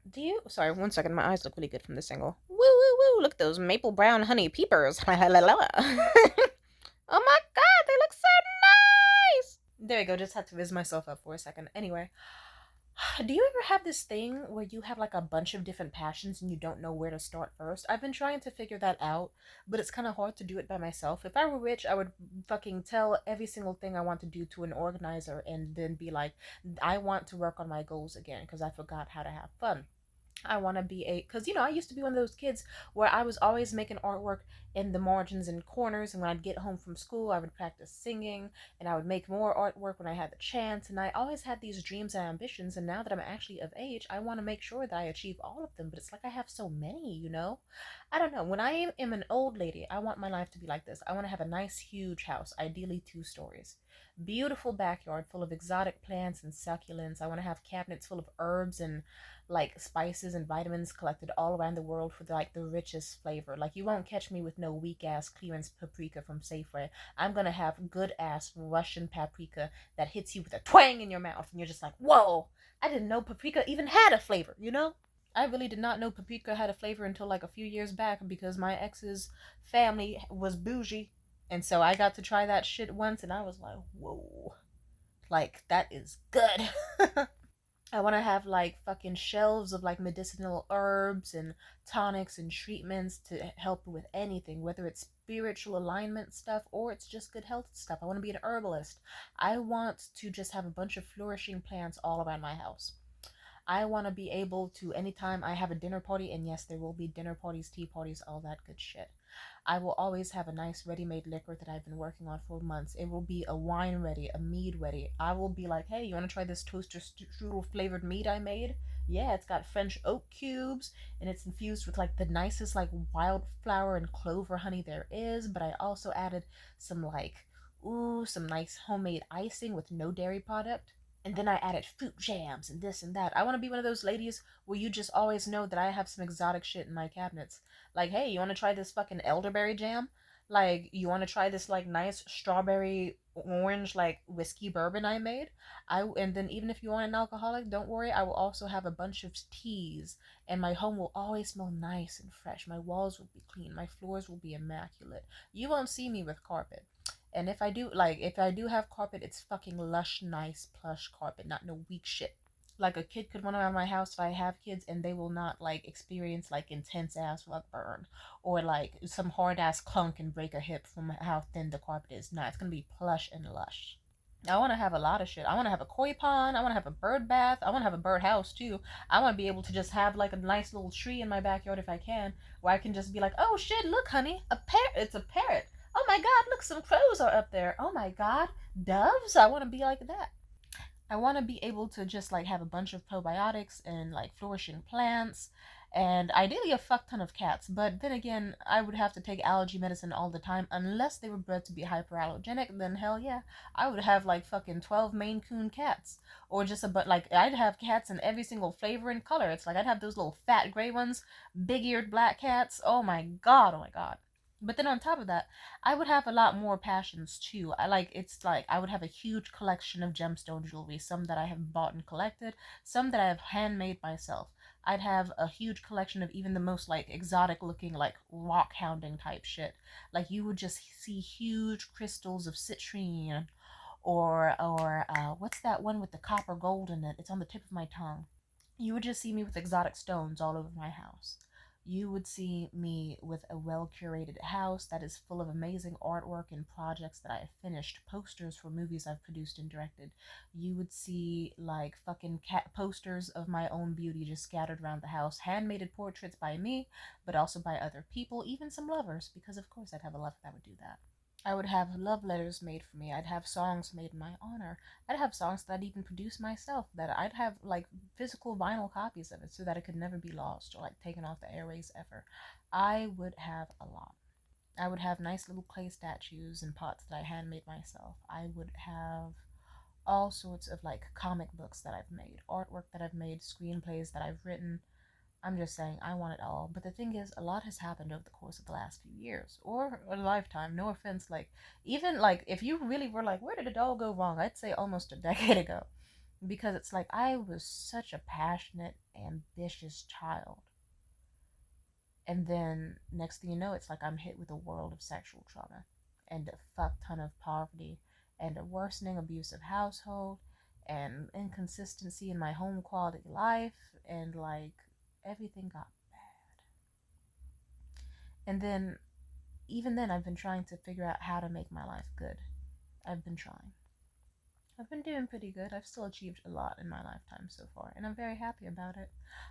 Do you? Sorry, one second. My eyes look really good from this angle. Woo, woo, woo. Look at those maple brown honey peepers. La, la, la, la. Oh my god, they look so nice. There we go. Just had to viz myself up for a second. Anyway, do you ever have this thing where you have like a bunch of different passions and you don't know where to start first? I've been trying to figure that out, but it's kind of hard to do it by myself. If I were rich, I would fucking tell every single thing I want to do to an organizer and then be like, I want to work on my goals again because I forgot how to have fun. I want to be a, because I used to be one of those kids where I was always making artwork in the margins and corners, and when I'd get home from school, I would practice singing, and I would make more artwork when I had the chance, and I always had these dreams and ambitions, and now that I'm actually of age, I want to make sure that I achieve all of them, but it's like I have so many. I don't know. When I am an old lady, I want my life to be like this. I want to have a nice, huge house, ideally 2 stories. Beautiful backyard full of exotic plants and succulents. I want to have cabinets full of herbs and like spices and vitamins collected all around the world for the richest flavor. Like you won't catch me with no weak ass clearance paprika from Safeway. I'm gonna have good ass Russian paprika that hits you with a twang in your mouth and you're just like, whoa, I didn't know paprika even had a flavor. I really did not know paprika had a flavor until like a few years back because my ex's family was bougie. And so I got to try that shit once and I was like, whoa, like that is good. I want to have like fucking shelves of like medicinal herbs and tonics and treatments to help with anything, whether it's spiritual alignment stuff or it's just good health stuff. I want to be an herbalist. I want to just have a bunch of flourishing plants all around my house. I want to be able to, anytime I have a dinner party, and yes, there will be dinner parties, tea parties, all that good shit. I will always have a nice ready made liquor that I've been working on for months. It will be a wine ready, a mead ready. I will be like, hey, you want to try this toaster strudel flavored mead I made? Yeah, it's got French oak cubes and it's infused with like the nicest like wildflower and clover honey there is. But I also added some some nice homemade icing with no dairy product. And then I added fruit jams and this and that. I want to be one of those ladies where you just always know that I have some exotic shit in my cabinets. Like, hey, you want to try this fucking elderberry jam? Like, you want to try this like nice strawberry orange like whiskey bourbon I made? And then even if you want an alcoholic, don't worry, I will also have a bunch of teas and my home will always smell nice and fresh. My walls will be clean, my floors will be immaculate. You won't see me with carpet. And if I do have carpet, it's fucking lush, nice, plush carpet, not no weak shit. Like a kid could run around my house if I have kids and they will not like experience like intense ass rug burn or like some hard ass clunk and break a hip from how thin the carpet is. Nah, it's gonna be plush and lush. I want to have a lot of shit. I want to have a koi pond. I want to have a bird bath. I want to have a bird house too. I want to be able to just have like a nice little tree in my backyard if I can, where I can just be like, oh shit, look, honey, a parrot. It's a parrot. Oh my god, look, some crows are up there. Oh my god, doves. I want to be like that. I want to be able to just like have a bunch of probiotics and like flourishing plants and ideally a fuck ton of cats. But then again, I would have to take allergy medicine all the time unless they were bred to be hyperallergenic. Then hell yeah, I would have like fucking 12 Maine Coon cats or just a but like I'd have cats in every single flavor and color. It's like I'd have those little fat gray ones, big-eared black cats. Oh my god, oh my god. But then on top of that, I would have a lot more passions too. It's like I would have a huge collection of gemstone jewelry, some that I have bought and collected, some that I have handmade myself. I'd have a huge collection of even the most like exotic looking like rock hounding type shit. Like you would just see huge crystals of citrine or what's that one with the copper gold in it? It's on the tip of my tongue. You would just see me with exotic stones all over my house. You would see me with a well curated house that is full of amazing artwork and projects that I have finished, posters for movies I've produced and directed. You would see like fucking cat posters of my own beauty just scattered around the house, handmade portraits by me, but also by other people, even some lovers, because of course I'd have a lover that would do that. I would have love letters made for me. I'd have songs made in my honor. I'd have songs that I'd even produce myself, that I'd have like physical vinyl copies of it so that it could never be lost or like taken off the airways ever. I would have a lot. I would have nice little clay statues and pots that I handmade myself. I would have all sorts of like comic books that I've made, artwork that I've made, screenplays that I've written. I'm just saying, I want it all. But the thing is, a lot has happened over the course of the last few years, or a lifetime. No offense, like, even, like, if you really were like, where did it all go wrong? I'd say almost a decade ago. because it's like I was such a passionate, ambitious child. And then next thing you know, it's like I'm hit with a world of sexual trauma and a fuck ton of poverty and a worsening abusive household and inconsistency in my home quality life, and like everything got bad. And then even then I've been trying to figure out how to make my life good. I've been trying. I've been doing pretty good. I've still achieved a lot in my lifetime so far, and I'm very happy about it.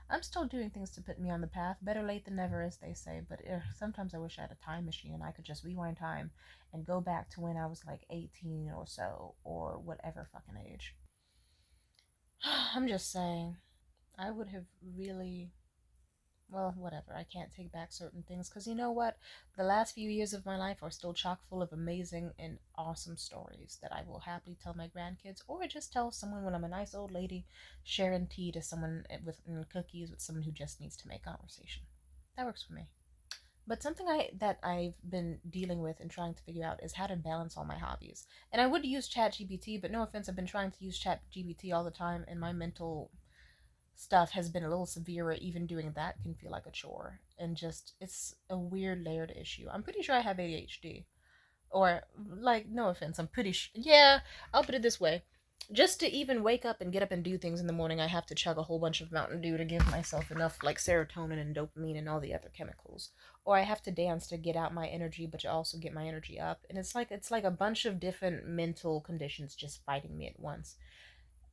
I'm still doing things to put me on the path. Better late than never, as they say, but sometimes I wish I had a time machine and I could just rewind time and go back to when I was like 18 or so, or whatever fucking age. I'm just saying, I would have really, well, whatever. I can't take back certain things because you know what? The last few years of my life are still chock full of amazing and awesome stories that I will happily tell my grandkids, or just tell someone when I'm a nice old lady sharing tea to someone with and cookies with someone who just needs to make conversation. That works for me. But something I've been dealing with and trying to figure out is how to balance all my hobbies. And I would use ChatGPT, but no offense, I've been trying to use ChatGPT all the time, and my mental stuff has been a little severe. Even doing that can feel like a chore, and just it's a weird layered issue. I'm pretty sure I have ADHD, or like, no offense, I'm pretty yeah, I'll put it this way. Just to even wake up and get up and do things in the morning, I have to chug a whole bunch of Mountain Dew to give myself enough like serotonin and dopamine and all the other chemicals. Or I have to dance to get out my energy, but to also get my energy up. And it's like a bunch of different mental conditions just fighting me at once.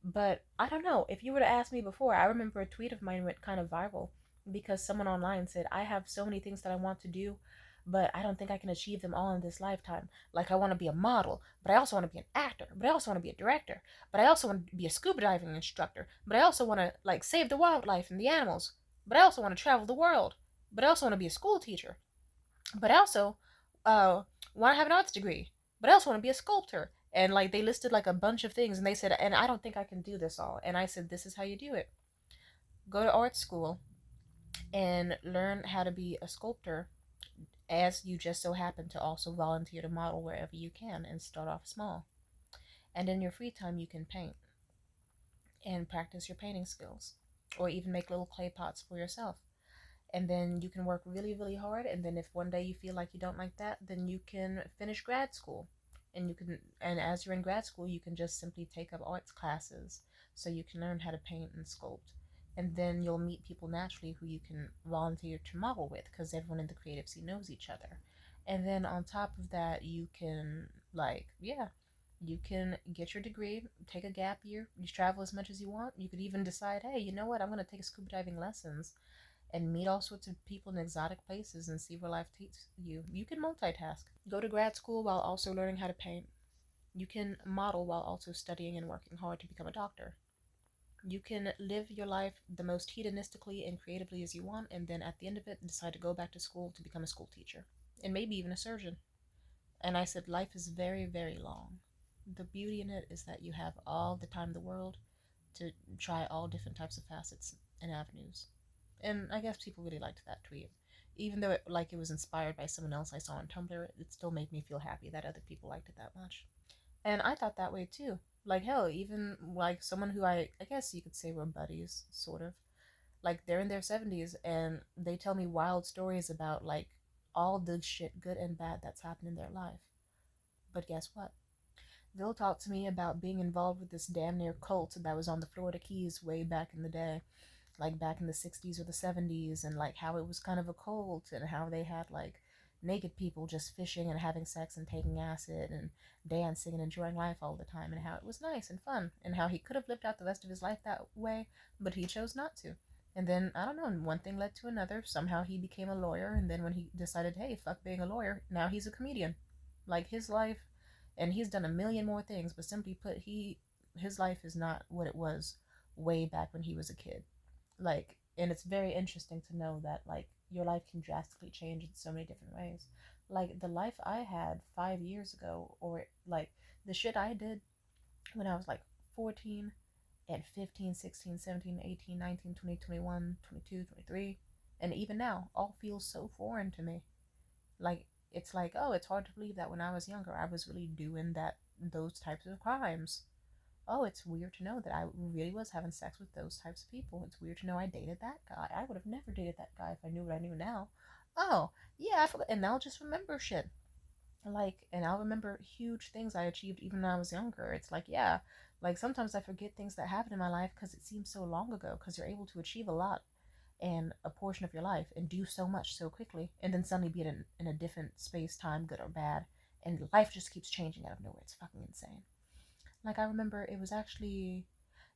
But I don't know. If you were to ask me before, I remember a tweet of mine went kind of viral because someone online said, I have so many things that I want to do, but I don't think I can achieve them all in this lifetime. Like, I want to be a model, but I also want to be an actor, but I also want to be a director, but I also want to be a scuba diving instructor, but I also want to, like, save the wildlife and the animals, but I also want to travel the world, but I also want to be a school teacher, but I also want to have an arts degree, but I also want to be a sculptor. And like they listed like a bunch of things, and they said, and I don't think I can do this all. And I said, this is how you do it: go to art school and learn how to be a sculptor, as you just so happen to also volunteer to model wherever you can and start off small. And in your free time, you can paint and practice your painting skills, or even make little clay pots for yourself. And then you can work really, really hard. And then if one day you feel like you don't like that, then you can finish grad school. And as you're in grad school, you can just simply take up arts classes so you can learn how to paint and sculpt. And then you'll meet people naturally who you can volunteer to model with, because everyone in the creative scene knows each other. And then on top of that, you can, like, yeah, you can get your degree, take a gap year, you travel as much as you want. You could even decide, hey, you know what, I'm going to take scuba diving lessons and meet all sorts of people in exotic places and see where life takes you. You can multitask. Go to grad school while also learning how to paint. You can model while also studying and working hard to become a doctor. You can live your life the most hedonistically and creatively as you want, and then at the end of it, decide to go back to school to become a school teacher, and maybe even a surgeon. And I said, life is very, very long. The beauty in it is that you have all the time in the world to try all different types of facets and avenues. And I guess people really liked that tweet. Even though it was inspired by someone else I saw on Tumblr, it still made me feel happy that other people liked it that much. And I thought that way too. Like, hell, even like someone who I guess you could say we're buddies, sort of. Like, they're in their 70s and they tell me wild stories about like all the shit, good and bad, that's happened in their life. But guess what? They'll talk to me about being involved with this damn near cult that was on the Florida Keys way back in the day, like back in the 60s or the 70s, and like how it was kind of a cult, and how they had like naked people just fishing and having sex and taking acid and dancing and enjoying life all the time, and how it was nice and fun, and how he could have lived out the rest of his life that way, but he chose not to. And then I don't know, one thing led to another. Somehow he became a lawyer, and then when he decided, hey, fuck being a lawyer, now he's a comedian. Like, his life, and he's done a million more things, but simply put, his life is not what it was way back when he was a kid. Like, and it's very interesting to know that like your life can drastically change in so many different ways. Like, the life I had 5 years ago, or like the shit I did when I was like 14 and 15, 16, 17, 18, 19, 20, 21, 22, 23, and even now, all feels so foreign to me. Like, it's like, oh, it's hard to believe that when I was younger I was really doing those types of crimes. oh, it's weird to know that I really was having sex with those types of people. It's weird to know I dated that guy. I would have never dated that guy if I knew what I knew now. Oh, yeah, I forgot. And I'll just remember shit. Like, and I'll remember huge things I achieved even when I was younger. It's like, yeah, like sometimes I forget things that happened in my life because it seems so long ago, because you're able to achieve a lot in a portion of your life and do so much so quickly, and then suddenly be in a different space, time, good or bad, and life just keeps changing out of nowhere. It's fucking insane. Like, I remember it was actually,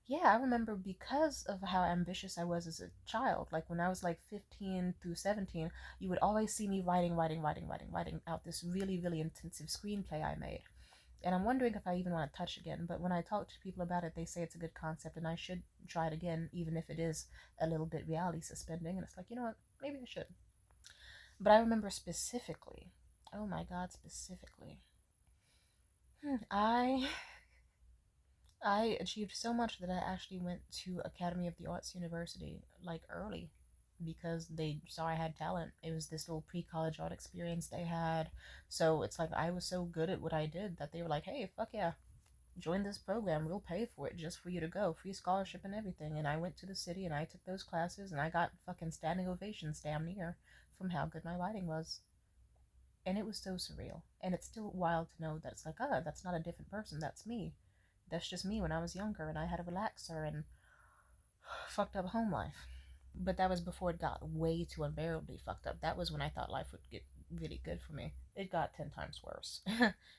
yeah, I remember because of how ambitious I was as a child. Like, when I was like 15 through 17, you would always see me writing out this really, really intensive screenplay I made. And I'm wondering if I even want to touch again. But when I talk to people about it, they say it's a good concept and I should try it again, even if it is a little bit reality suspending. And it's like, you know what? Maybe I should. But I remember specifically, oh my God, specifically, I I achieved so much that I actually went to Academy of the Arts University like early because they saw I had talent. It was this little pre-college art experience they had. So it's like I was so good at what I did that they were like, "Hey, fuck yeah, join this program. We'll pay for it just for you to go. Free scholarship and everything." And I went to the city and I took those classes and I got fucking standing ovations damn near from how good my writing was. And it was so surreal. And it's still wild to know that it's like, oh, that's not a different person. That's me. That's just me when I was younger and I had a relaxer and fucked up home life. But that was before it got way too unbearably fucked up. That was when I thought life would get really good for me. It got 10 times worse.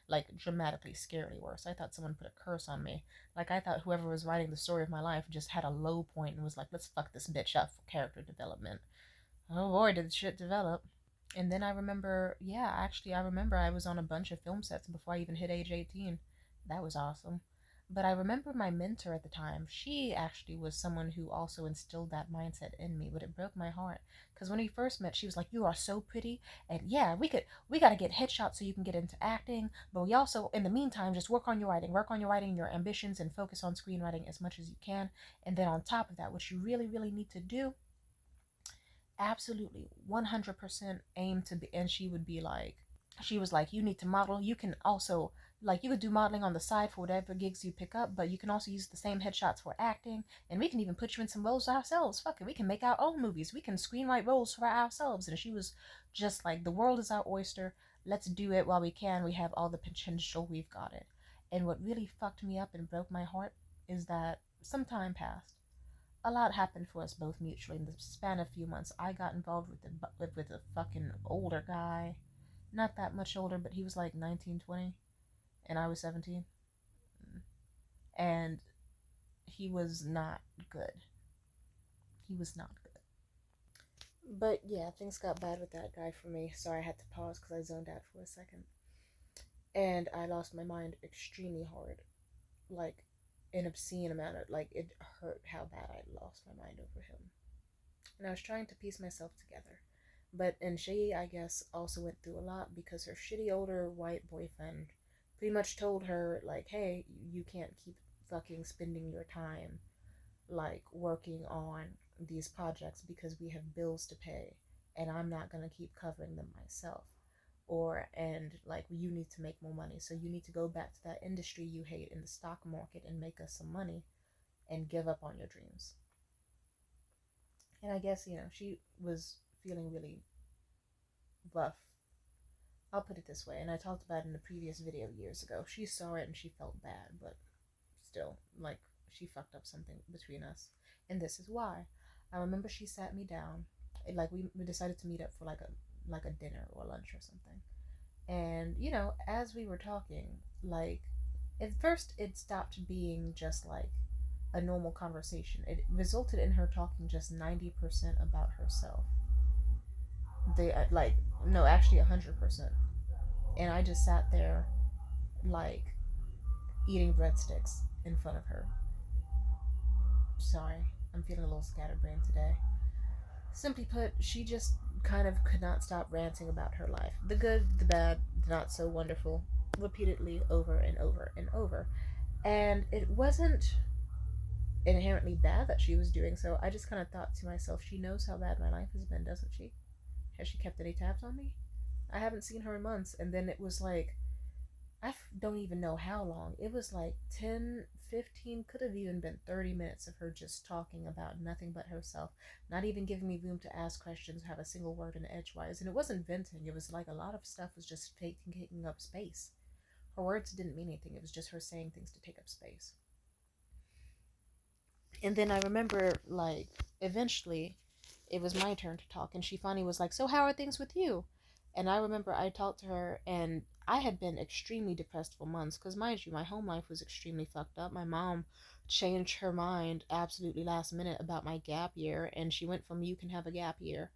Like, dramatically, scarily worse. I thought someone put a curse on me. Like, I thought whoever was writing the story of my life just had a low point and was like, let's fuck this bitch up for character development. Oh boy, did shit develop. And then I remember, yeah, actually, I remember I was on a bunch of film sets before I even hit age 18. That was awesome. But I remember my mentor at the time, she actually was someone who also instilled that mindset in me, but it broke my heart. Because when we first met, she was like, "You are so pretty, and yeah, we got to get headshots so you can get into acting, but we also, in the meantime, just work on your writing, your ambitions, and focus on screenwriting as much as you can. And then on top of that, what you really, really need to do, absolutely 100% aim to be," and she was like, you need to model. You can also, like, you could do modeling on the side for whatever gigs you pick up, but you can also use the same headshots for acting, and we can even put you in some roles ourselves. Fuck it, we can make our own movies. We can screenwrite roles for ourselves. And she was just like, the world is our oyster. Let's do it while we can. We have all the potential. We've got it. And what really fucked me up and broke my heart is that some time passed. A lot happened for us both mutually in the span of a few months. I got involved with a fucking older guy, not that much older, but he was like 19, 20, and I was 17, and he was not good. He was not good. But yeah, things got bad with that guy for me. Sorry, I had to pause because I zoned out for a second, and I lost my mind extremely hard, like an obscene amount of, like, it hurt how bad I lost my mind over him. And I was trying to piece myself together. And she, I guess, also went through a lot because her shitty older white boyfriend pretty much told her, like, hey, you can't keep fucking spending your time, like, working on these projects because we have bills to pay and I'm not gonna keep covering them myself. And like, you need to make more money. So you need to go back to that industry you hate in the stock market and make us some money and give up on your dreams. And I guess, she was feeling really rough. I'll put it this way, and I talked about it in a previous video years ago. She saw it and she felt bad, but still, like, she fucked up something between us. And this is why. I remember she sat me down, and, like, we decided to meet up for like a dinner or lunch or something. And, as we were talking, like, at first it stopped being just like a normal conversation. It resulted in her talking just 90% about herself. Like, no, actually 100%. And I just sat there, like, eating breadsticks in front of her. Sorry, I'm feeling a little scatterbrained today. Simply put, she just kind of could not stop ranting about her life. The good, the bad, the not so wonderful, repeatedly over and over and over. And it wasn't inherently bad that she was doing so. I just kind of thought to myself, she knows how bad my life has been, doesn't she? Has she kept any tabs on me? I haven't seen her in months. And then it was like, don't even know how long. It was like 10, 15, could have even been 30 minutes of her just talking about nothing but herself, not even giving me room to ask questions or have a single word in edgewise. And it wasn't venting, it was like a lot of stuff was just taking up space. Her words didn't mean anything, it was just her saying things to take up space. And then I remember, like, eventually it was my turn to talk, and she finally was like, "So, how are things with you?" And I remember I talked to her, and I had been extremely depressed for months because, mind you, my home life was extremely fucked up. My mom changed her mind absolutely last minute about my gap year, and she went from "you can have a gap year"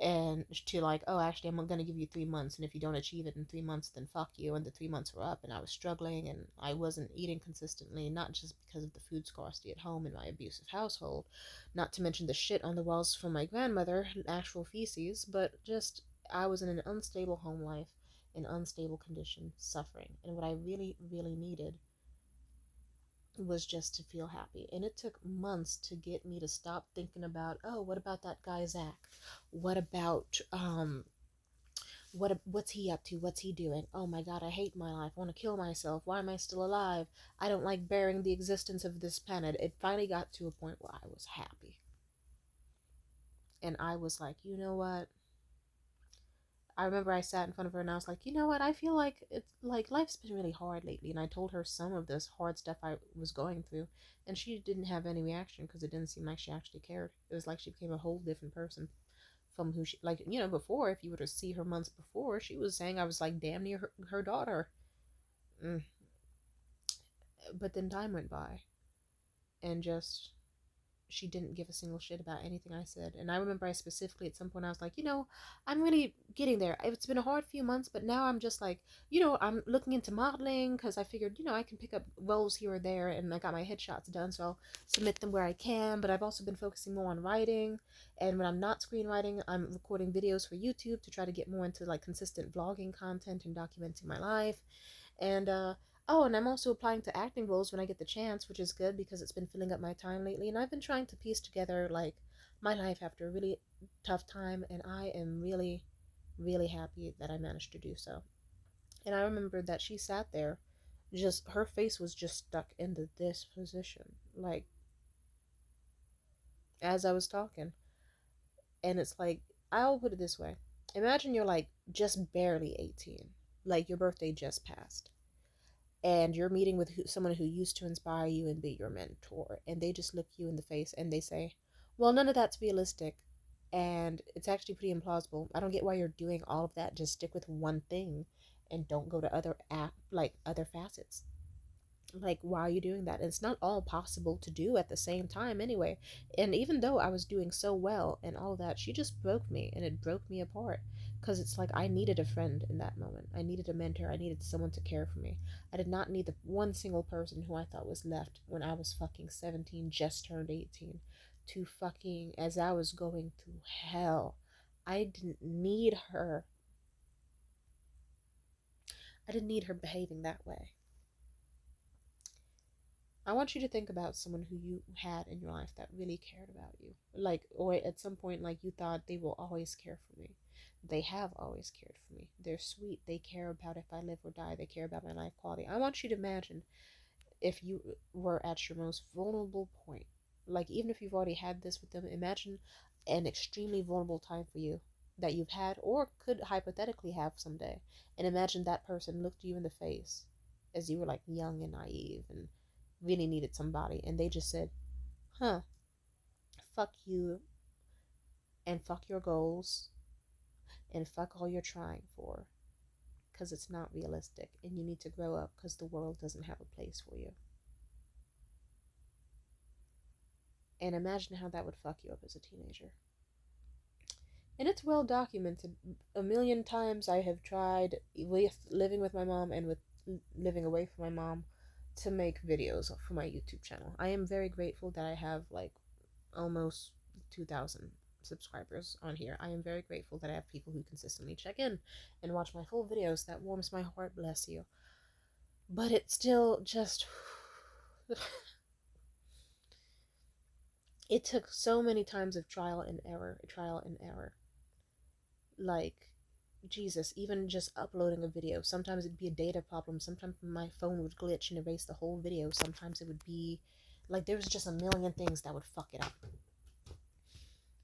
and to like, "Oh, actually, I'm gonna give you 3 months, and if you don't achieve it in 3 months, then fuck you." And the 3 months were up, and I was struggling, and I wasn't eating consistently, not just because of the food scarcity at home in my abusive household, not to mention the shit on the walls from my grandmother, actual feces, but just I was in an unstable home life, in unstable condition, suffering, and what I really, really needed was just to feel happy. And it took months to get me to stop thinking about, oh, what about that guy Zach? What about what's he up to? What's he doing? Oh my god, I hate my life. I want to kill myself. Why am I still alive? I don't like bearing the existence of this planet. It finally got to a point where I was happy. And I was like, you know what? I remember I sat in front of her and I was like, you know what? I feel like it's like life's been really hard lately. And I told her some of this hard stuff I was going through. And she didn't have any reaction because it didn't seem like she actually cared. It was like she became a whole different person from who she, like, before, if you were to see her months before, she was saying I was like damn near her daughter. Mm. But then time went by and just she didn't give a single shit about anything I said. And I remember I specifically at some point I was like, I'm really getting there. It's been a hard few months, but now I'm just like, I'm looking into modeling because I figured, I can pick up roles here or there, and I got my headshots done, so I'll submit them where I can. But I've also been focusing more on writing, and when I'm not screenwriting, I'm recording videos for YouTube to try to get more into like consistent vlogging content and documenting my life. And oh, and I'm also applying to acting roles when I get the chance, which is good because it's been filling up my time lately. And I've been trying to piece together like my life after a really tough time, and I am really, really happy that I managed to do so. And I remember that she sat there, just her face was just stuck into this position, like as I was talking. And it's like, I'll put it this way: imagine you're like just barely 18, like your birthday just passed, and you're meeting with someone who used to inspire you and be your mentor, and they just look you in the face and they say, well, none of that's realistic, and it's actually pretty implausible. I don't get why you're doing all of that. Just stick with one thing and don't go to other facets. Like, why are you doing that? And it's not all possible to do at the same time anyway. And even though I was doing so well and all that, she just broke me, and it broke me apart. Because it's like I needed a friend in that moment. I needed a mentor. I needed someone to care for me. I did not need the one single person who I thought was left when I was fucking 17, just turned 18, to fucking, as I was going through hell. I didn't need her. I didn't need her behaving that way. I want you to think about someone who you had in your life that really cared about you. Like, or at some point, like, you thought they will always care for me. They have always cared for me. They're sweet. They care about if I live or die. They care about my life quality. I want you to imagine if you were at your most vulnerable point. Like, even if you've already had this with them, imagine an extremely vulnerable time for you that you've had or could hypothetically have someday. And imagine that person looked you in the face as you were like young and naive and really needed somebody, and they just said, huh, fuck you, and fuck your goals, and fuck all you're trying for, because it's not realistic, and you need to grow up because the world doesn't have a place for you. And imagine how that would fuck you up as a teenager. And it's well documented. A million times I have tried with living with my mom and with living away from my mom to make videos for my YouTube channel. I am very grateful that I have like almost 2,000 subscribers on here. I am very grateful that I have people who consistently check in and watch my full videos. That warms my heart, bless you. But it still just it took so many times of trial and error. Like, Jesus, even just uploading a video, sometimes it'd be a data problem. Sometimes my phone would glitch and erase the whole video. Sometimes it would be like there was just a million things that would fuck it up.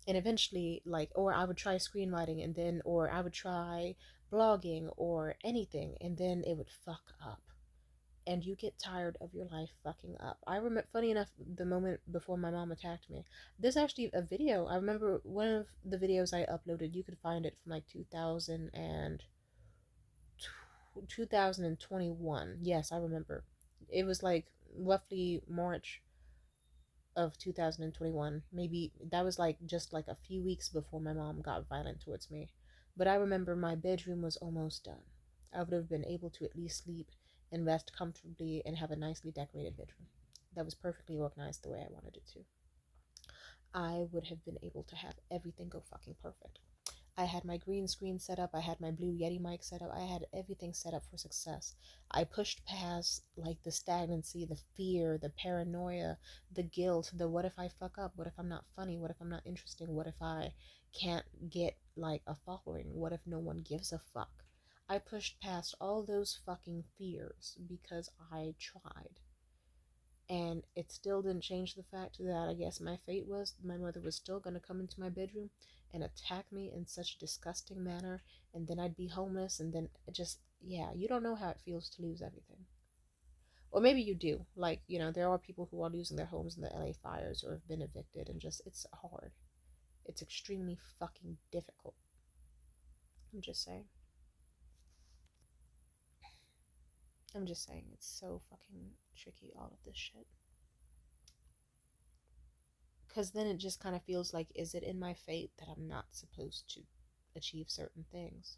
And eventually, like, or I would try screenwriting and then, or I would try blogging or anything, and then it would fuck up. And you get tired of your life fucking up. I remember, funny enough, the moment before my mom attacked me, there's actually a video. I remember one of the videos I uploaded, you could find it from like 2021. Yes, I remember. It was like roughly March of 2021. Maybe that was like just like a few weeks before my mom got violent towards me. But I remember my bedroom was almost done. I would have been able to at least sleep and rest comfortably and have a nicely decorated bedroom that was perfectly organized the way I wanted it to. I would have been able to have everything go fucking perfect. I had my green screen set up. I had my Blue Yeti mic set up. I had everything set up for success. I pushed past like the stagnancy, the fear, the paranoia, the guilt, the what if I fuck up? What if I'm not funny? What if I'm not interesting? What if I can't get like a following? What if no one gives a fuck? I pushed past all those fucking fears because I tried. And it still didn't change the fact that I guess my fate was my mother was still going to come into my bedroom and attack me in such a disgusting manner, and then I'd be homeless, and then just, yeah, you don't know how it feels to lose everything. Or maybe you do. Like, there are people who are losing their homes in the LA fires or have been evicted, and just, it's hard. It's extremely fucking difficult. I'm just saying. I'm just saying, it's so fucking tricky, all of this shit. Because then it just kind of feels like, is it in my fate that I'm not supposed to achieve certain things?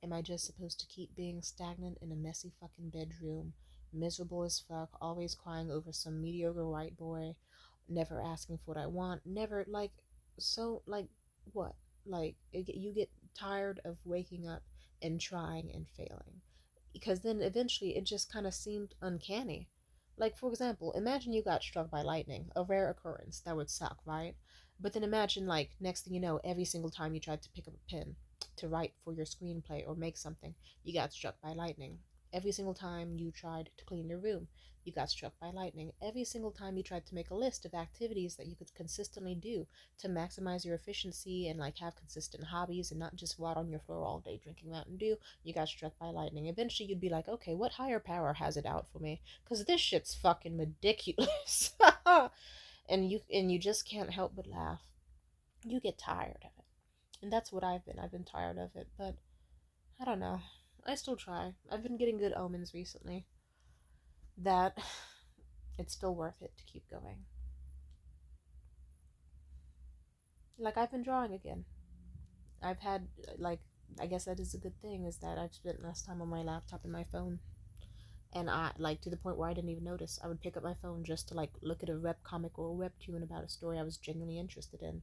Am I just supposed to keep being stagnant in a messy fucking bedroom, miserable as fuck, always crying over some mediocre white boy, never asking for what I want, never, like, so, like, what? Like, you get tired of waking up and trying and failing. Because then eventually it just kind of seemed uncanny. Like, for example, imagine you got struck by lightning, a rare occurrence. That would suck, right? But then imagine, like, next thing you know, every single time you tried to pick up a pen to write for your screenplay or make something, you got struck by lightning. Every single time you tried to clean your room, you got struck by lightning. Every single time you tried to make a list of activities that you could consistently do to maximize your efficiency and like have consistent hobbies and not just rot on your floor all day drinking Mountain Dew, you got struck by lightning. Eventually you'd be like, okay, what higher power has it out for me? Because this shit's fucking ridiculous. And you just can't help but laugh. You get tired of it. And that's what I've been. I've been tired of it, but I don't know. I still try. I've been getting good omens recently that it's still worth it to keep going. Like, I've been drawing again. I've had, like, I guess that is a good thing, is that I've spent less time on my laptop and my phone. And I, like, to the point where I didn't even notice. I would pick up my phone just to, like, look at a web comic or a webtoon about a story I was genuinely interested in.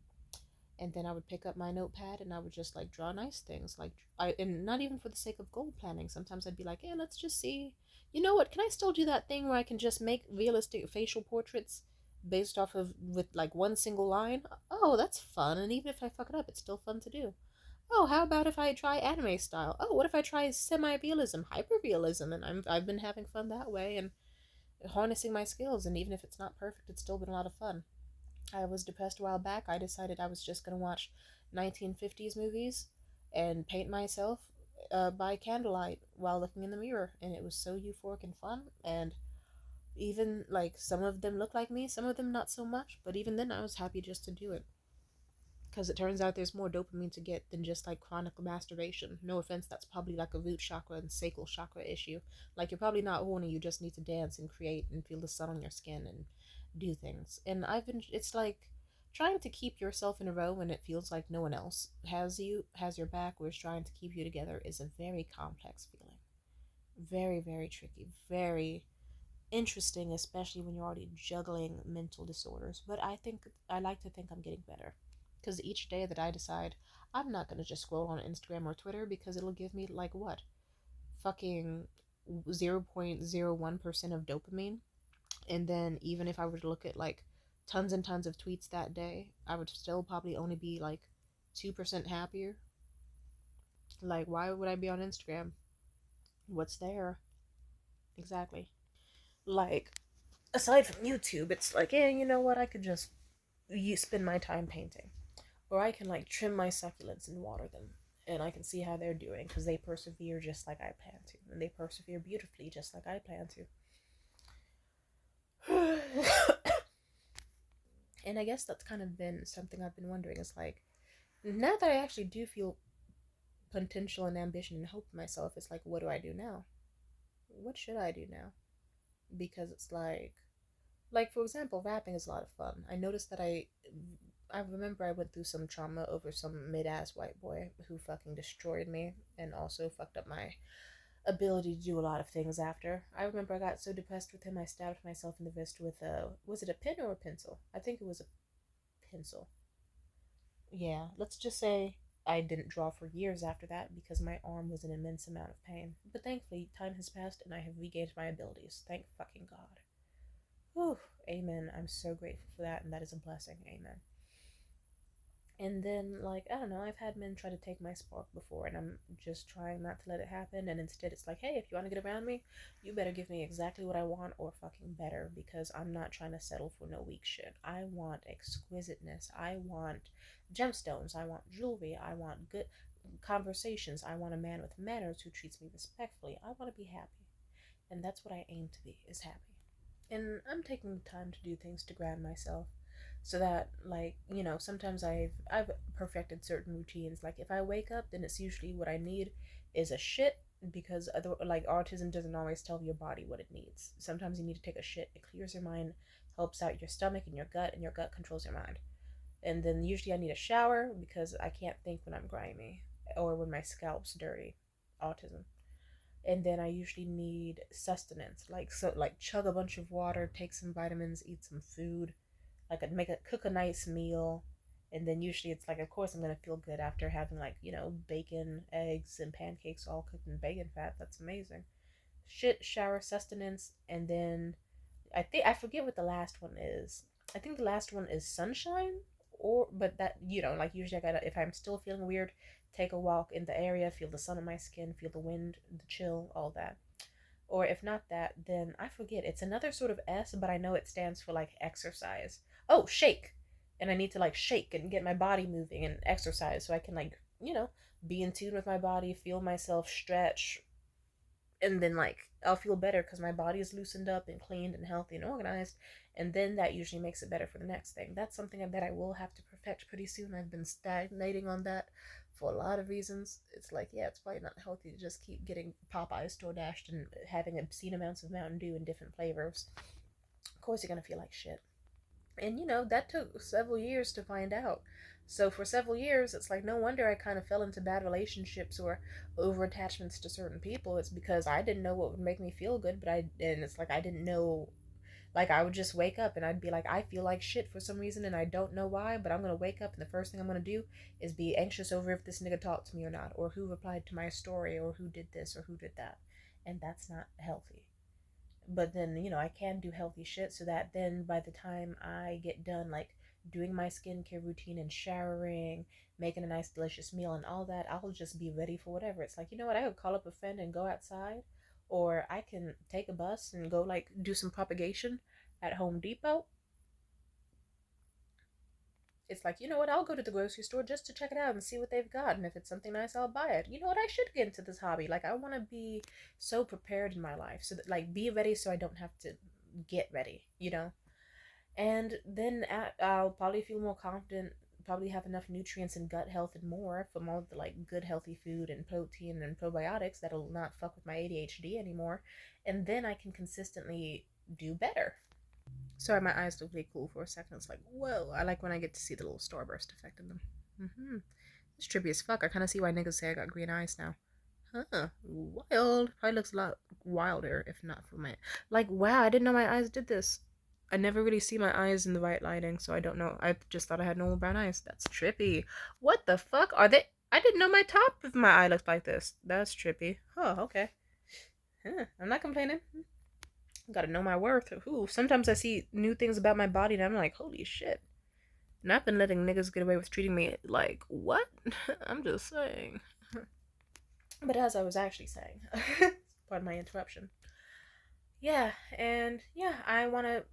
And then I would pick up my notepad and I would just like draw nice things, like and not even for the sake of goal planning. Sometimes I'd be like, yeah, let's just see, you know what, can I still do that thing where I can just make realistic facial portraits based off of with like one single line? Oh, that's fun. And even if I fuck it up, it's still fun to do. Oh, how about if I try anime style? Oh, what if I try semi-realism, hyper-realism? And I've been having fun that way and harnessing my skills, and even if it's not perfect, it's still been a lot of fun. I was depressed a while back. I decided I was just going to watch 1950s movies and paint myself by candlelight while looking in the mirror. And it was so euphoric and fun. And even like some of them look like me, some of them not so much. But even then, I was happy just to do it. Because it turns out there's more dopamine to get than just like chronic masturbation. No offense, that's probably like a root chakra and sacral chakra issue. Like, you're probably not horny, you just need to dance and create and feel the sun on your skin and do things. And it's like trying to keep yourself in a row when it feels like no one else has your back, or is trying to keep you together, is a very complex feeling. Very, very tricky. Very interesting, especially when you're already juggling mental disorders. But I like to think I'm getting better. Because each day that I decide I'm not going to just scroll on Instagram or Twitter because it'll give me, like, what? Fucking 0.01% of dopamine. And then even if I were to look at, like, tons and tons of tweets that day, I would still probably only be, like, 2% happier. Like, why would I be on Instagram? What's there? Exactly. Like, aside from YouTube, it's like, yeah, you know what? I could just spend my time painting. Or I can, like, trim my succulents and water them. And I can see how they're doing because they persevere just like I plan to. And they persevere beautifully just like I plan to. And I guess that's kind of been something I've been wondering is like, now that I actually do feel potential and ambition and hope in myself, it's like, what do I do now? What should I do now? Because it's like for example, rapping is a lot of fun. I noticed that I remember I went through some trauma over some mid-ass white boy who fucking destroyed me and also fucked up my ability to do a lot of things after. I remember I got so depressed with him I stabbed myself in the wrist with a, was it a pen or a pencil? I think it was a pencil. Yeah, let's just say I didn't draw for years after that because my arm was an immense amount of pain. But thankfully, time has passed and I have regained my abilities. Thank fucking God. Whew, amen. I'm so grateful for that, and that is a blessing. Amen. And then, like, I don't know, I've had men try to take my spark before, and I'm just trying not to let it happen. And instead, it's like, hey, if you want to get around me, you better give me exactly what I want or fucking better, because I'm not trying to settle for no weak shit. I want exquisiteness. I want gemstones. I want jewelry. I want good conversations. I want a man with manners who treats me respectfully. I want to be happy. And that's what I aim to be, is happy. And I'm taking the time to do things to ground myself so that, like, you know, sometimes I've perfected certain routines. Like if I wake up, then it's usually what I need is a shit, because other, like, autism doesn't always tell your body what it needs. Sometimes you need to take a shit. It clears your mind, helps out your stomach and your gut controls your mind. And then usually I need a shower because I can't think when I'm grimy or when my scalp's dirty. Autism. And then I usually need sustenance, like, so, like, chug a bunch of water, take some vitamins, eat some food, like I'd make a cook a nice meal. And then usually it's like, of course I'm gonna feel good after having, like, you know, bacon, eggs, and pancakes all cooked in bacon fat. That's amazing. Shit, shower, sustenance, and then I think I forget what the last one is. I think the last one is sunshine, or but that, you know, like usually I gotta, if I'm still feeling weird, take a walk in the area, feel the sun on my skin, feel the wind, the chill, all that. Or if not that, then I forget. It's another sort of S, but I know it stands for like exercise. Oh, shake. And I need to like shake and get my body moving and exercise so I can, like, you know, be in tune with my body, feel myself stretch, and then, like, I'll feel better because my body is loosened up and cleaned and healthy and organized, and then that usually makes it better for the next thing. That's something I bet I will have to perfect pretty soon. I've been stagnating on that for a lot of reasons. It's like, yeah, it's probably not healthy to just keep getting Popeyes door dashed and having obscene amounts of Mountain Dew in different flavors. Of course you're gonna feel like shit. And you know, that took several years to find out. So for several years, it's like, no wonder I kind of fell into bad relationships or over attachments to certain people. It's because I didn't know what would make me feel good, and it's like I didn't know. Like, I would just wake up and I'd be like, I feel like shit for some reason and I don't know why, but I'm gonna wake up and the first thing I'm gonna do is be anxious over if this nigga talked to me or not, or who replied to my story, or who did this or who did that. And that's not healthy. But then, you know, I can do healthy shit so that then by the time I get done, like, doing my skincare routine and showering, making a nice delicious meal and all that, I'll just be ready for whatever. It's like, you know what, I could call up a friend and go outside, or I can take a bus and go, like, do some propagation at Home Depot. It's like, you know what, I'll go to the grocery store just to check it out and see what they've got, and if it's something nice, I'll buy it. You know what, I should get into this hobby. Like, I want to be so prepared in my life, so that, like, be ready so I don't have to get ready, you know? And then I'll probably feel more confident, probably have enough nutrients and gut health and more from all the, like, good healthy food and protein and probiotics that'll not fuck with my ADHD anymore. And then I can consistently do better. Sorry, my eyes look really cool for a second. It's like, whoa, I like when I get to see the little starburst effect in them. It's trippy as fuck. I kind of see why niggas say I got green eyes now. Huh, wild. Probably looks a lot wilder if not for my. Like, wow, I didn't know my eyes did this. I never really see my eyes in the right lighting, so I don't know. I just thought I had normal brown eyes. That's trippy. What the fuck? Are they. I didn't know my top of my eye looked like this. That's trippy. Oh, okay. Huh, I'm not complaining. Gotta know my worth. Ooh, sometimes I see new things about my body and I'm like, holy shit. And I've been letting niggas get away with treating me like, what? I'm just saying. But as I was actually saying, pardon my interruption. Yeah, and yeah, I want to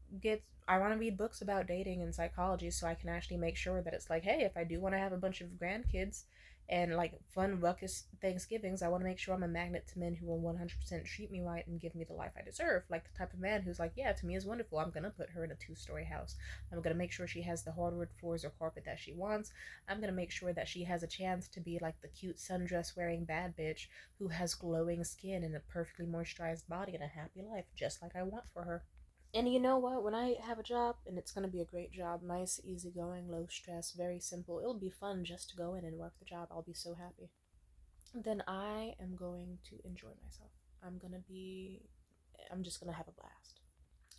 read books about dating and psychology so I can actually make sure that it's like, hey, if I do want to have a bunch of grandkids and like fun ruckus Thanksgivings, I want to make sure I'm a magnet to men who will 100% treat me right and give me the life I deserve. Like the type of man who's like, yeah, to me is wonderful. I'm going to put her in a two-story house. I'm going to make sure she has the hardwood floors or carpet that she wants. I'm going to make sure that she has a chance to be like the cute sundress wearing bad bitch who has glowing skin and a perfectly moisturized body and a happy life, just like I want for her. And you know what? When I have a job, and it's going to be a great job, nice, easygoing, low stress, very simple, it'll be fun just to go in and work the job. I'll be so happy. Then I am going to enjoy myself. I'm going to be, I'm just going to have a blast.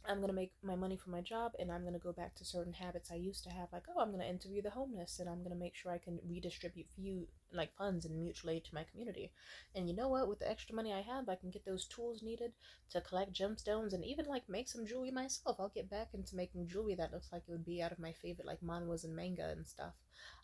I'm gonna make my money from my job and I'm gonna go back to certain habits I used to have, like, oh, I'm gonna interview the homeless and I'm gonna make sure I can redistribute few like funds and mutual aid to my community. And you know what? With the extra money I have, I can get those tools needed to collect gemstones and even like make some jewelry myself. I'll get back into making jewelry that looks like it would be out of my favorite like manhwas and manga and stuff.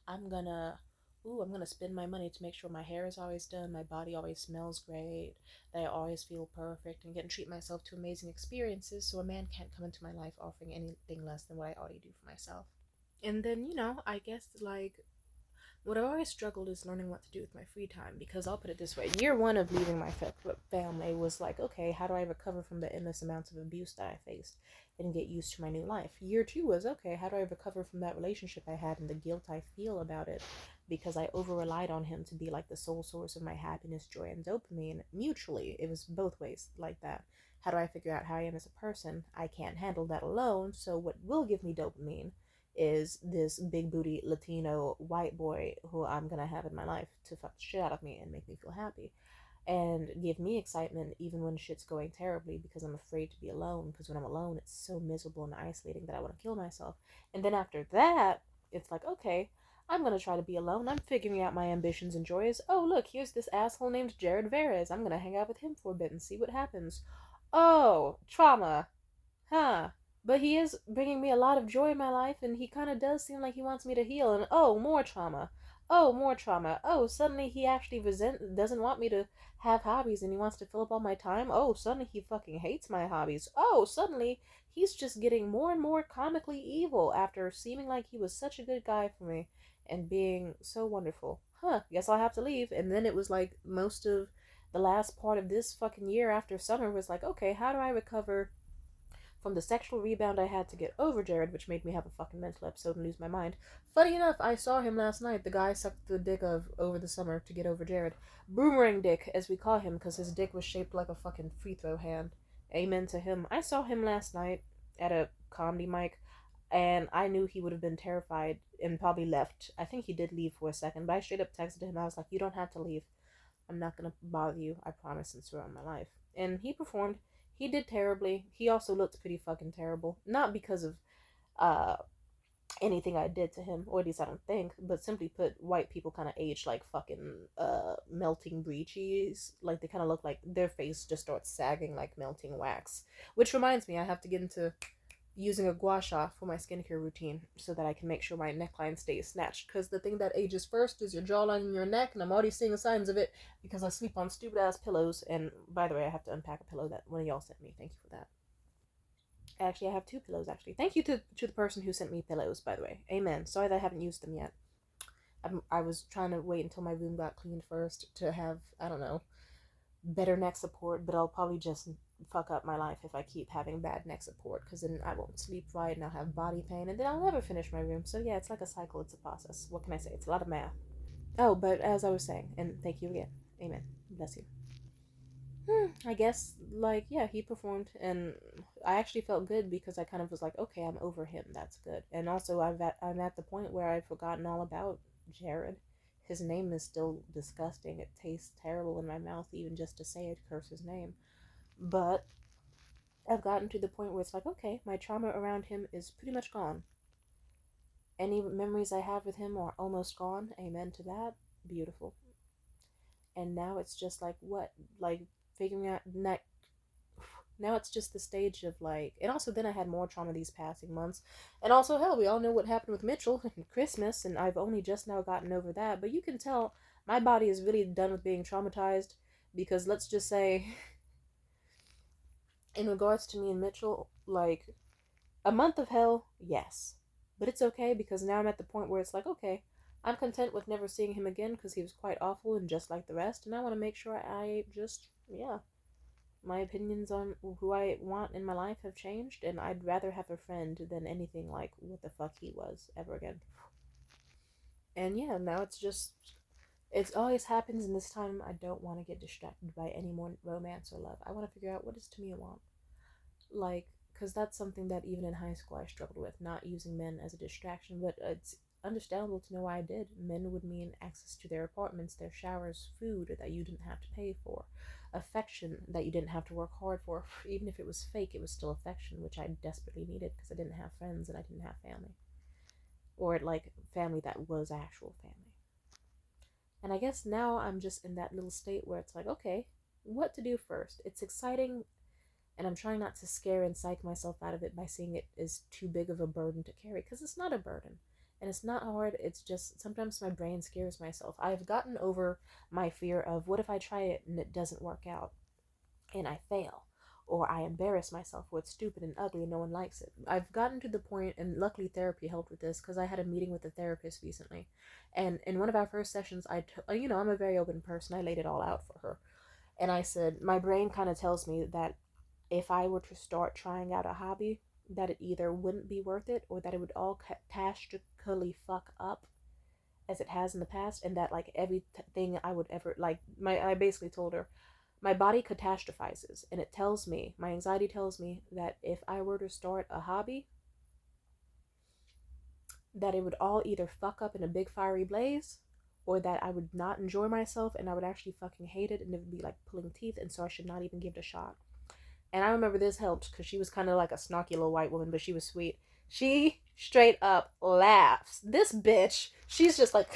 I'm gonna I'm gonna spend my money to make sure my hair is always done, my body always smells great, that I always feel perfect, and get and treat myself to amazing experiences so a man can't come into my life offering anything less than what I already do for myself. And then, I guess like what I've always struggled is learning what to do with my free time, because I'll put it this way: year one of leaving my family was like, okay, how do I recover from the endless amounts of abuse that I faced and get used to my new life? Year two was, okay, how do I recover from that relationship I had and the guilt I feel about it because I over relied on him to be like the sole source of my happiness, joy, and dopamine mutually. It was both ways like that. How do I figure out how I am as a person? I can't handle that alone, so what will give me dopamine is this big booty Latino white boy who I'm gonna have in my life to fuck the shit out of me and make me feel happy and give me excitement even when shit's going terribly, because I'm afraid to be alone, because when I'm alone it's so miserable and isolating that I want to kill myself. And then after that, it's like, okay, I'm gonna try to be alone. I'm figuring out my ambitions and joys. Oh, look, here's this asshole named Jared Varez. I'm gonna hang out with him for a bit and see what happens. Oh, trauma. Huh. But he is bringing me a lot of joy in my life, and he kind of does seem like he wants me to heal. And oh, more trauma. Oh, more trauma. Oh, suddenly he actually doesn't want me to have hobbies, and he wants to fill up all my time. Oh, suddenly he fucking hates my hobbies. Oh, suddenly he's just getting more and more comically evil after seeming like he was such a good guy for me and being so wonderful. Huh, guess I'll have to leave. And then it was like most of the last part of this fucking year after summer was like, okay, how do I recover from the sexual rebound I had to get over Jared, which made me have a fucking mental episode and lose my mind. Funny enough, I saw him last night. The guy I sucked the dick of over the summer to get over Jared. Boomerang dick, as we call him, because his dick was shaped like a fucking free throw hand. Amen to him. I saw him last night at a comedy mic, and I knew he would have been terrified and probably left. I think he did leave for a second, but I straight up texted him. I was like, you don't have to leave. I'm not gonna bother you, I promise, and swear on my life. And he performed. He did terribly. He also looked pretty fucking terrible. Not because of uh anything I did to him, or at least I don't think, but simply put, white people kind of age like fucking melting brie cheese. Like they kind of look like their face just starts sagging like melting wax. Which reminds me, I have to get into using a gua sha for my skincare routine so that I can make sure my neckline stays snatched. Because the thing that ages first is your jawline and your neck, and I'm already seeing the signs of it because I sleep on stupid ass pillows. And by the way, I have to unpack a pillow that one of y'all sent me. Thank you for that. Actually, I have two pillows. Actually, thank you to the person who sent me pillows. By the way, amen. Sorry that I haven't used them yet. I was trying to wait until my room got cleaned first to have, I don't know, better neck support, but I'll probably just fuck up my life if I keep having bad neck support, because then I won't sleep right and I'll have body pain and then I'll never finish my room. So yeah, it's like a cycle, it's a process. What can I say? It's a lot of math. Oh, but as I was saying, and thank you again. Amen. Bless you. I guess, like, yeah, he performed, and I actually felt good because I kind of was like, okay, I'm over him. That's good. And also, I'm at the point where I've forgotten all about Jared. His name is still disgusting. It tastes terrible in my mouth, even just to say it, curse his name. But I've gotten to the point where it's like, okay, my trauma around him is pretty much gone. Any memories I have with him are almost gone. Amen to that. Beautiful. And now it's just like, what? Like, figuring out Now it's just the stage of like, and also then I had more trauma these passing months. And also, hell, we all know what happened with Mitchell and Christmas, and I've only just now gotten over that. But you can tell my body is really done with being traumatized because let's just say, in regards to me and Mitchell, like, a month of hell, yes. But it's okay because now I'm at the point where it's like, okay, I'm content with never seeing him again because he was quite awful and just like the rest. And I want to make sure I just, yeah, my opinions on who I want in my life have changed. And I'd rather have a friend than anything like what the fuck he was ever again. And yeah, now it's just, it always happens in this time. I don't want to get distracted by any more romance or love. I want to figure out what is to me I want. Like, because that's something that even in high school I struggled with, not using men as a distraction. But it's understandable to know why I did. Men would mean access to their apartments, their showers, food that you didn't have to pay for, affection that you didn't have to work hard for. Even if it was fake, it was still affection, which I desperately needed because I didn't have friends and I didn't have family, or like family that was actual family. And I guess now I'm just in that little state where it's like, okay, what to do first? It's exciting, and I'm trying not to scare and psych myself out of it by seeing it as too big of a burden to carry, because it's not a burden. And it's not hard, it's just sometimes my brain scares myself. I've gotten over my fear of what if I try it and it doesn't work out and I fail? Or I embarrass myself, or it's stupid and ugly and no one likes it. I've gotten to the point, and luckily therapy helped with this, because I had a meeting with a therapist recently. And in one of our first sessions, I'm a very open person. I laid it all out for her. And I said, my brain kind of tells me that if I were to start trying out a hobby, that it either wouldn't be worth it or that it would all catastrophically fuck up as it has in the past, and that like everything I would ever like, I basically told her my body catastrophizes, and it tells me, my anxiety tells me that if I were to start a hobby, that it would all either fuck up in a big fiery blaze, or that I would not enjoy myself and I would actually fucking hate it and it would be like pulling teeth, and so I should not even give it a shot. And I remember this helped because she was kind of like a snarky little white woman, but she was sweet. She straight up laughs. This bitch, she's just like,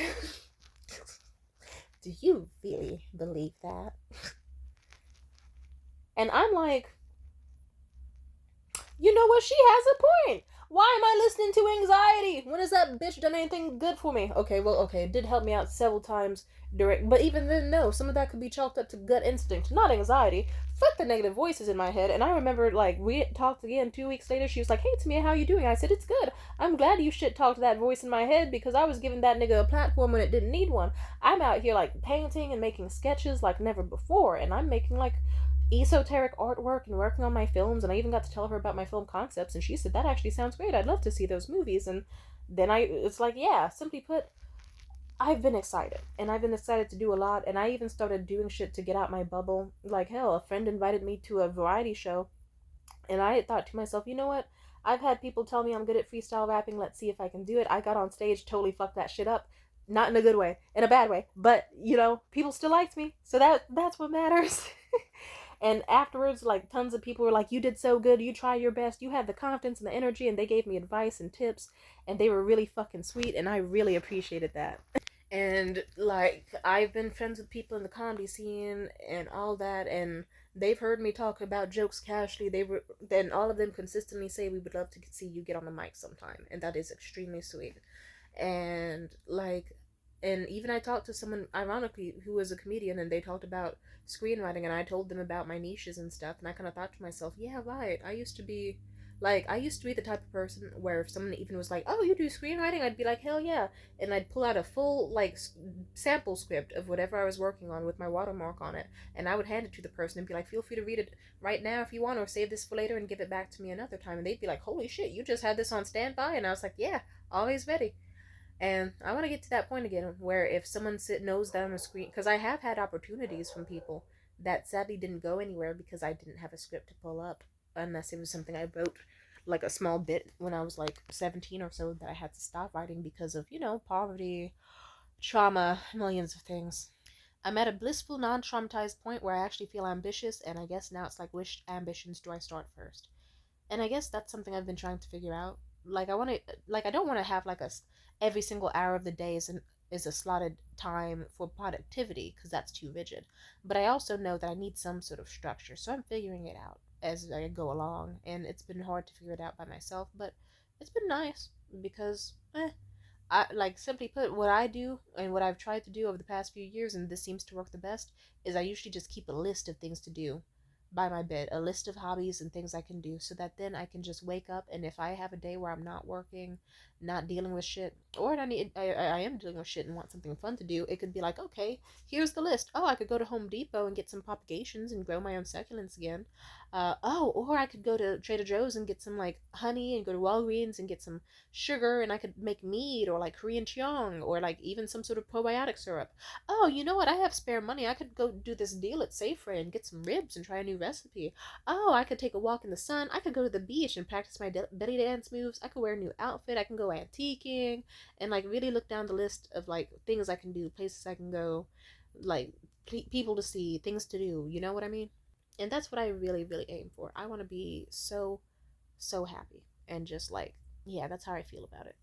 do you really believe that? And I'm like, you know what? She has a point. Why am I listening to anxiety? When has that bitch done anything good for me? Okay, well, okay, it did help me out several times during, but even then, no, some of that could be chalked up to gut instinct, not anxiety. Fuck the negative voices in my head. And I remember, like, we talked again 2 weeks later. She was like, "Hey, Tamia, how you doing?" I said, "It's good. I'm glad you shit talked that voice in my head because I was giving that nigga a platform when it didn't need one. I'm out here like painting and making sketches like never before, and I'm making like esoteric artwork and working on my films, and I even got to tell her about my film concepts, and she said that actually sounds great. I'd love to see those movies." And then it's like, yeah, simply put, I've been excited, and I've been excited to do a lot, and I even started doing shit to get out my bubble. Like hell, a friend invited me to a variety show, and I thought to myself, you know what? I've had people tell me I'm good at freestyle rapping. Let's see if I can do it. I got on stage, totally fucked that shit up. Not in a good way, in a bad way. But, people still liked me. So that's what matters. And afterwards, like, tons of people were like, "You did so good. You tried your best. You had the confidence and the energy." And they gave me advice and tips. And they were really fucking sweet. And I really appreciated that. And like, I've been friends with people in the comedy scene and all that, and they've heard me talk about jokes casually. Then all of them consistently say, "We would love to see you get on the mic sometime," and that is extremely sweet. And like, and even I talked to someone ironically who was a comedian, and they talked about screenwriting, and I told them about my niches and stuff, and I kind of thought to myself, yeah, right, I used to be the type of person where if someone even was like, "Oh, you do screenwriting?" I'd be like, "Hell yeah." And I'd pull out a full like sample script of whatever I was working on with my watermark on it, and I would hand it to the person and be like, "Feel free to read it right now if you want, or save this for later and give it back to me another time." And they'd be like, "Holy shit, you just had this on standby?" And I was like, "Yeah, always ready." And I want to get to that point again where if someone knows that I'm a screen, because I have had opportunities from people that sadly didn't go anywhere because I didn't have a script to pull up, unless it was something I wrote like a small bit when I was like 17 or so that I had to stop writing because of, poverty, trauma, millions of things. I'm at a blissful, non traumatized point where I actually feel ambitious, and I guess now it's like, which ambitions do I start first? And I guess that's something I've been trying to figure out. Like I don't want to have like every single hour of the day is a slotted time for productivity because that's too rigid. But I also know that I need some sort of structure, so I'm figuring it out. as I go along, and it's been hard to figure it out by myself, but it's been nice because I like, simply put, what I do and what I've tried to do over the past few years, and this seems to work the best, is I usually just keep a list of things to do by my bed, a list of hobbies and things I can do, so that then I can just wake up, and if I have a day where I'm not working, not dealing with shit, or I am dealing with shit and want something fun to do, it could be like, okay, here's the list. Oh, I could go to Home Depot and get some propagations and grow my own succulents again. Or I could go to Trader Joe's and get some like honey, and go to Walgreens and get some sugar, and I could make mead or like Korean cheong or like even some sort of probiotic syrup. Oh, you know what? I have spare money. I could go do this deal at Safeway and get some ribs and try a new recipe. Oh, I could take a walk in the sun. I could go to the beach and practice my belly dance moves. I could wear a new outfit. I can go antiquing and like really look down the list of like things I can do, places I can go, like people to see, things to do. You know what I mean? And that's what I really, really aim for. I want to be so happy and just like, yeah, that's how I feel about it.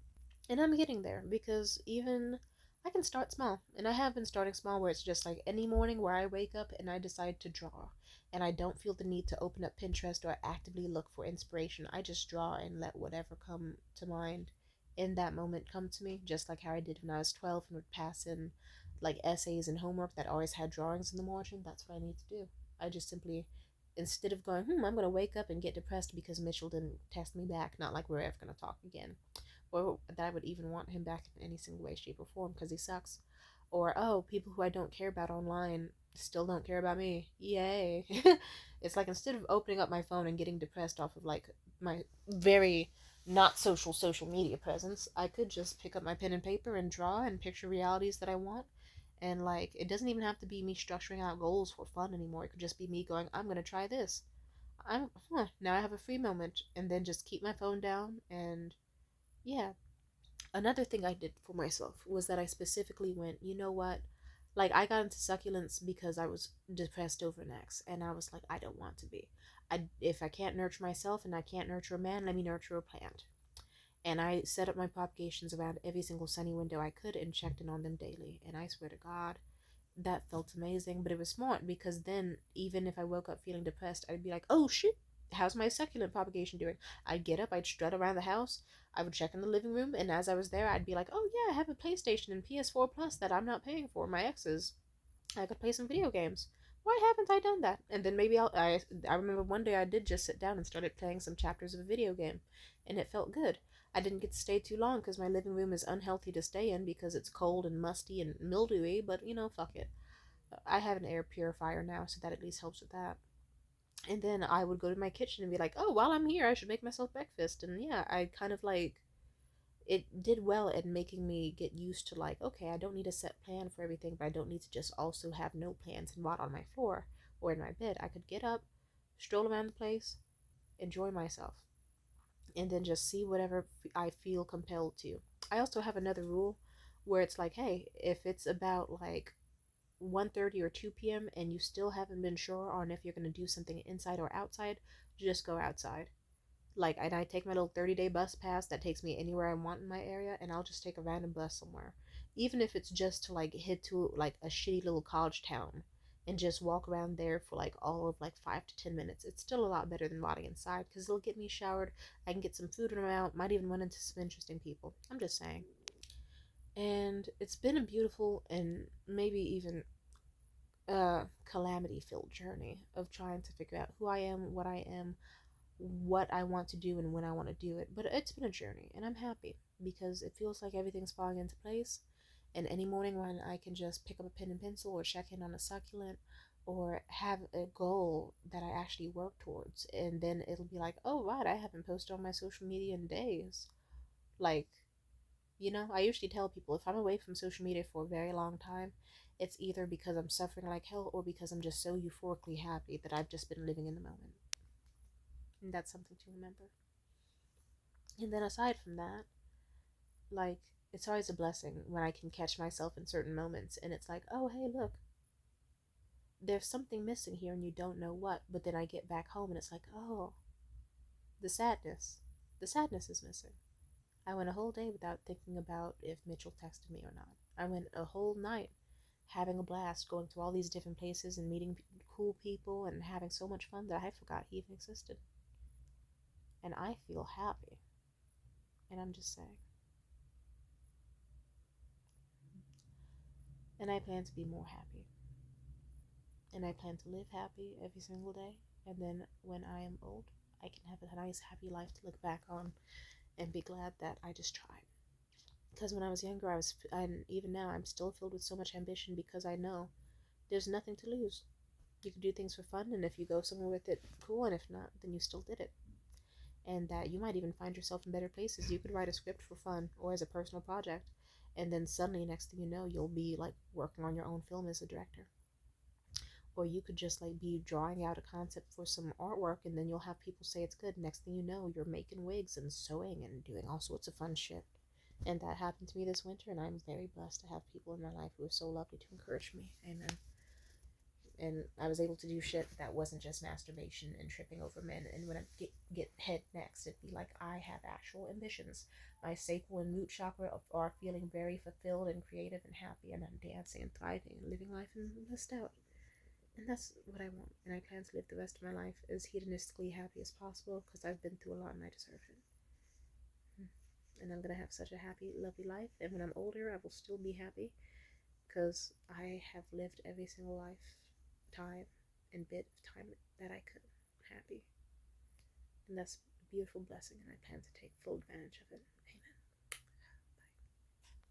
And I'm getting there because even I can start small. And I have been starting small where it's just like any morning where I wake up and I decide to draw. And I don't feel the need to open up Pinterest or actively look for inspiration. I just draw and let whatever come to mind in that moment come to me, just like how I did when I was 12 and would pass in like essays and homework that always had drawings in the margin. That's what I need to do. I just simply, instead of going, I'm going to wake up and get depressed because Mitchell didn't text me back, not like we're ever going to talk again, or that I would even want him back in any single way, shape, or form because he sucks. Or, oh, people who I don't care about online still don't care about me. Yay. It's like instead of opening up my phone and getting depressed off of like my very not social media presence, I could just pick up my pen and paper and draw and picture realities that I want. And like, it doesn't even have to be me structuring out goals for fun anymore. It could just be me going, I'm gonna try this. Now I have a free moment, and then just keep my phone down and yeah. Another thing I did for myself was that I specifically went, you know what? Like, I got into succulents because I was depressed over an ex, and I was like, I don't want to be. If I can't nurture myself and I can't nurture a man, let me nurture a plant. And I set up my propagations around every single sunny window I could and checked in on them daily. And I swear to God, that felt amazing. But it was smart because then, even if I woke up feeling depressed, I'd be like, oh shit, how's my succulent propagation doing? I'd get up, I'd strut around the house, I would check in the living room, and as I was there, I'd be like, oh yeah, I have a PlayStation and PS4 Plus that I'm not paying for, my ex's. I could play some video games. Why haven't I done that? And then maybe I remember one day I did just sit down and started playing some chapters of a video game, and it felt good. I didn't get to stay too long because my living room is unhealthy to stay in because it's cold and musty and mildewy, but fuck it. I have an air purifier now, so that at least helps with that. And then I would go to my kitchen and be like, oh, while I'm here, I should make myself breakfast. And yeah, I kind of like, it did well at making me get used to like, okay, I don't need a set plan for everything, but I don't need to just also have no plans and rot on my floor or in my bed. I could get up, stroll around the place, enjoy myself, and then just see whatever I feel compelled to. I also have another rule where it's like, hey, if it's about like 1:30 or 2 p.m. and you still haven't been sure on if you're going to do something inside or outside, just go outside. Like, and I take my little 30-day bus pass that takes me anywhere I want in my area, and I'll just take a random bus somewhere. Even if it's just to like head to like a shitty little college town and just walk around there for like all of like 5 to 10 minutes. It's still a lot better than rotting inside because it'll get me showered. I can get some food in my mouth, might even run into some interesting people. I'm just saying. And it's been a beautiful and maybe even calamity filled journey of trying to figure out who I am, what I want to do, and when I want to do it. But it's been a journey, and I'm happy because it feels like everything's falling into place. And any morning when I can just pick up a pen and pencil or check in on a succulent or have a goal that I actually work towards, and then it'll be like, oh, right, I haven't posted on my social media in days. Like, I usually tell people if I'm away from social media for a very long time, it's either because I'm suffering like hell or because I'm just so euphorically happy that I've just been living in the moment. And that's something to remember. And then aside from that, like, it's always a blessing when I can catch myself in certain moments and it's like, oh, hey, look, there's something missing here and you don't know what. But then I get back home and it's like, oh, the sadness. The sadness is missing. I went a whole day without thinking about if Mitchell texted me or not. I went a whole night having a blast, going to all these different places and meeting cool people and having so much fun that I forgot he even existed. And I feel happy. And I'm just saying. And I plan to be more happy. And I plan to live happy every single day. And then when I am old, I can have a nice, happy life to look back on and be glad that I just tried. Because when I was younger, and even now, I'm still filled with so much ambition because I know there's nothing to lose. You can do things for fun, and if you go somewhere with it, cool, and if not, then you still did it. And that you might even find yourself in better places. You could write a script for fun or as a personal project, and then suddenly, next thing you know, you'll be like working on your own film as a director. Or you could just like be drawing out a concept for some artwork, and then you'll have people say it's good. Next thing you know, you're making wigs and sewing and doing all sorts of fun shit. And that happened to me this winter, and I'm very blessed to have people in my life who are so lovely to encourage me. Amen. And I was able to do shit that wasn't just masturbation and tripping over men. And when I get head next, it'd be like I have actual ambitions. My sacral and root chakra are feeling very fulfilled and creative and happy, and I'm dancing and thriving and living life and blissed out. And that's what I want. And I plan to live the rest of my life as hedonistically happy as possible because I've been through a lot and I deserve it. And I'm gonna have such a happy, lovely life. And when I'm older, I will still be happy because I have lived every single lifetime and bit of time that I could happy. And that's a beautiful blessing, and I plan to take full advantage of it.